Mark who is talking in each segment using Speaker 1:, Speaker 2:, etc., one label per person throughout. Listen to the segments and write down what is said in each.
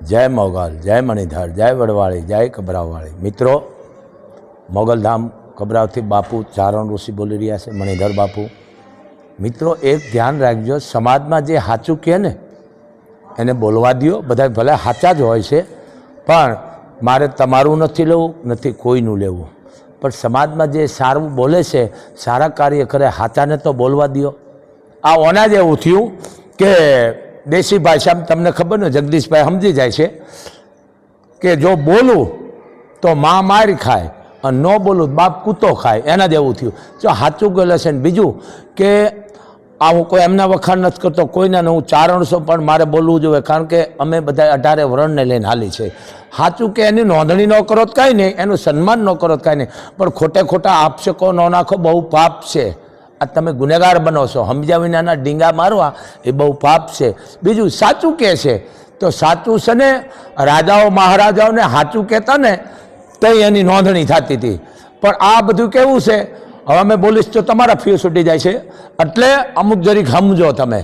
Speaker 1: जय मोगल, जय मणिधर, जय वडवाળી, जय कबरावाળી। मित्रों, मोगलधाम कबरावथी बापू चारण ऋषि बोली रह्या छे, मणिधर बापू। मित्रों, एक ध्यान राखजो, समाज में जे साचुं कहे ने एने बोलवा दो। बधा भले साचा ज होय छे, पण मारे तमारुं नथी लेवुं, नथी कोईनुं लेवुं। पण समाज में जे सारूं बोले छे, सारा कार्य करे, साचाने तो बोलवा दो। आ ओना जेवुं थयुं के देशी भाषा में तमने खबर ने जगदीश भाई समझी जाए छे कि जो बोलूँ तो माँ मार खाए और न बोलूँ बाप कूतो खाए, एना जेवुं थयुं। जो साचुं बोले छे। बीजू के आ हूँ कोई एमना वखाण नथी करतो, कोईना हूँ चारण छो, पण मारे बोलवुं जोईए, कारण के अमे बधा 18 वरण ने लईने हाली छे। साचुं के एनी नोंधणी न करो तो कांई नहीं, एनुं सन्मान न करो तो कांई नहीं, पण खोटे खोटा आपशको न नाखो, बहु पाप छे। आ तमे गुનેગાર बनो छो, समझ्या विनाना डींगा मारवा ए बहु पाप छे। बीजू साचुं कहे छे तो साचुं छे ने राजाओ महाराजाओ ने साचुं कहेता ने तो एनी नोंधणी थती थी, पण आ बधुं केवुं छे, हवे मैं बोलीश तो तमारा फ्यूज छूटी जाय छे। एटले अमुक जरीक समजो तमे।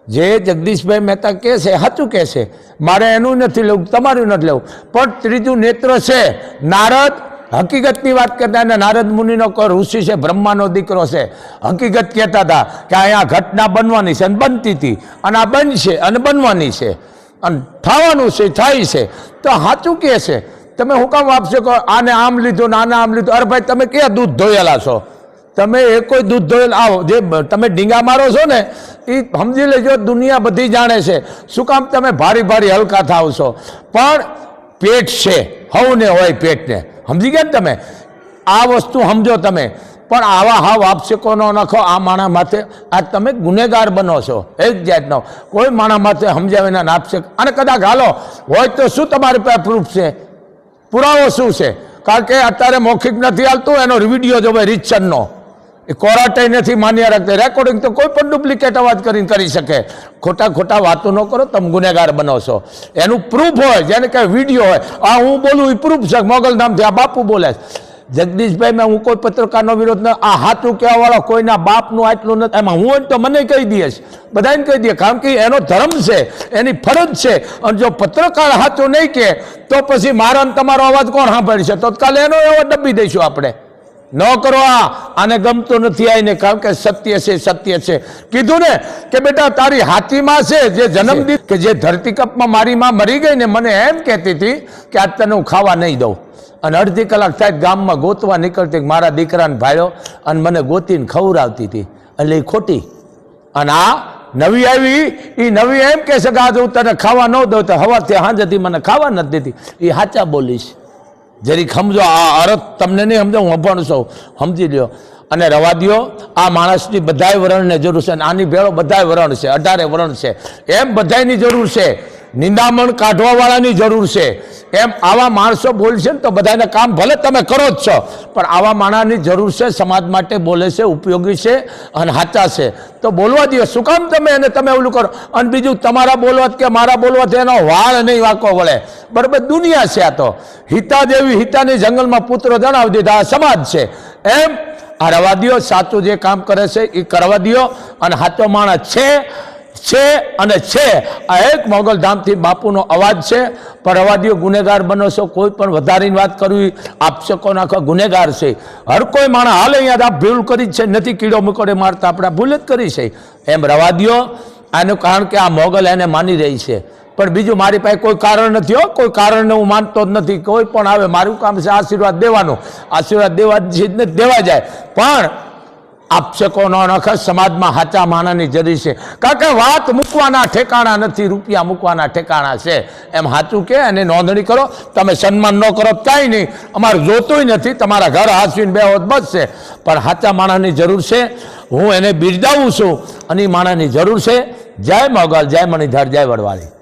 Speaker 1: जे जगदीशभाई मेहता कहे छे साचुं कहे छे, मारे एनुं नथी लेवुं, तमारुं नथी लेवुं। पण त्रीजुं नेत्र छे नारद हकीकतनी बात करता है। नारद मुनि नो को ऋषि से, ब्रह्मा नो दीकरो से, हकीकत कहता था कि आ घटना बनवानी छे, बनती थी, अने आ बनशे अने बनवानी छे, अने थवानुं छे, थाय छे। तो साचुं कहे छे, तमे हुं काम आपशो को आने आम लीधुं ने आने आम लीधुं। अरे भाई, तमे क्या दूध धोयेला छो? तमे एक कोई दूध धोयेला आओ जे तमे डींगा मारो छो ने ए समजी लेजो, दुनिया बधी जाणे छे। शुं काम तमे भारी भारी हलका थाव छो? पण पेट छे, हवने होय पेट ने, समझी गया तमे? आ वस्तु समझो तमे। पण आवा हाव आपशको न नाखो। आ माणस माथे आ तमे गुનેગાर बनो छो एक जातनो। कोई माणस माथे समझ्या विना आपशक अने कदाच हालो होय तो शुं तमारी पासे प्रूफ छे, पुरावो शुं छे? कारण के अत्यारे मौखिक नथी हालतुं, एनो विडियो जोवे रिचननो, ए कोराटे नथी मान्य राखते। रेकॉर्डिंग तो कोई पण डुप्लिकेट अवाज करीने करी शके। खोटा खोटा वातो न करो, तम गुનેગાर बनो छो। एनु प्रूफ होय, जेने के विडियो होय, आ हूँ बोलूँ ए प्रूफ छे, मोगलधाम थी आ बापू बोले। जगदीशभाई में हूँ कोई पत्रकार नो विरोध न, आ हाथुं कहेवा वाळो कोईना बापनुं आटલું न, एमां हूँ तो मने कही दईश, बधाने कही दे, कारण के एनो धर्म छे, एनी फरज छे। अने जो पत्रकार हाथुं नहीं कहे तो पछी मारो ने तमारो अवाज कोण सांभळशे? तो काले एनो एवो दबी दईशुं आपणे। न करो आने गमतो नहीं आईने, कारण के सत्य से सत्य से कीधुं ने कि बेटा तारी हाथी मां से जे जन्म दी के जे धरती कप में मारी मां मरी गई ने, मने एम कहती थी कि आज तने हूँ खावा नहीं दऊं। अने अर्धी कलाक थाय गाम में गोतवा निकलती, मारा दीकरा ने भाईओ अने मने गोतीने खवरावती थी, એટલે खोटी। अने आ नवी आई, ई नवी एम कहे छे के आज हूँ तने खावा न दऊं, तो हवारथी सांजेथी मने खावा नथी देती। ई साचा बोलीश। जरीक समझो, आ अर्थ तमने नहीं समझो, हूँ पण छो, समझी लो। अने रवा दियो, आ माणसनी बधाय वरण ने जरूर छे। आनी भेळो बधाय वरण छे, 18 वरण छे, एम बधायनी जरूर छे। निंदामण काढवा वाळानी जरूर छे। एम आवा माणसो बोलशे तो बधाने काम भले तमे करो ज छो, पण आवा माणसनी जरूर छे। समाज माटे बोले छे, उपयोगी छे अने साचा छे, तो बोलवा दियो। शुं काम तमे एने तमे ओલું કરો? अने बीजू तमारा बोलवात के मारा बोलवात एनो वाळ नहीं वाको वळे, बराबर? दुनिया छे आ तो। हिता जेवी हितानी जंगल में पुत्र जणावी दीधा, समाज छे। एम आ रवा दियो, साचुं जे काम करे छे ए करवा दियो। अने साचो माणस छे अने छे। आ एक मोगलधाम थी बापूनो अवाज छे, पर रवा दियो। गुનેગાર बनो छो, कोई पण वधारीने वात करवी आपशको नाखो, गुનેગાર छे। हर कोई माणस हाले अहींया आप भूल करी छे, नथी कीड़ो मकोड़े मारता, आपणे भूल ज करी छे। एम रवा दियो। आनुं कारण के आ मोगल एने मानी रही छे, पण बीजू मारी पासे कोई कारण नथी हो। कोई कारण ने हूँ मानतो ज नथी। कोई पण आवे, मारुं काम छे आशीर्वाद देवानो। आशीर्वाद देवा जाए, पण आपशको न नाखे। समाज में साचा माणसनी जरूर छे, कारण के वात मूकवाना ठेकाणा नथी, रूपिया मूकवाना ठेकाणा छे। एम साचुं के अने नोंधणी करो। तमे सन्मान न करो कांई नहीं, अमारे जोतुंय नथी, तमारा घर हाचवीने बेहो बस छे। पण साचा माणसनी जरूर छे, हूँ एने बिरदावुं छुं, अने माणसनी जरूर छे। जय मोगल, जय मणिधर, जय वडवाળી।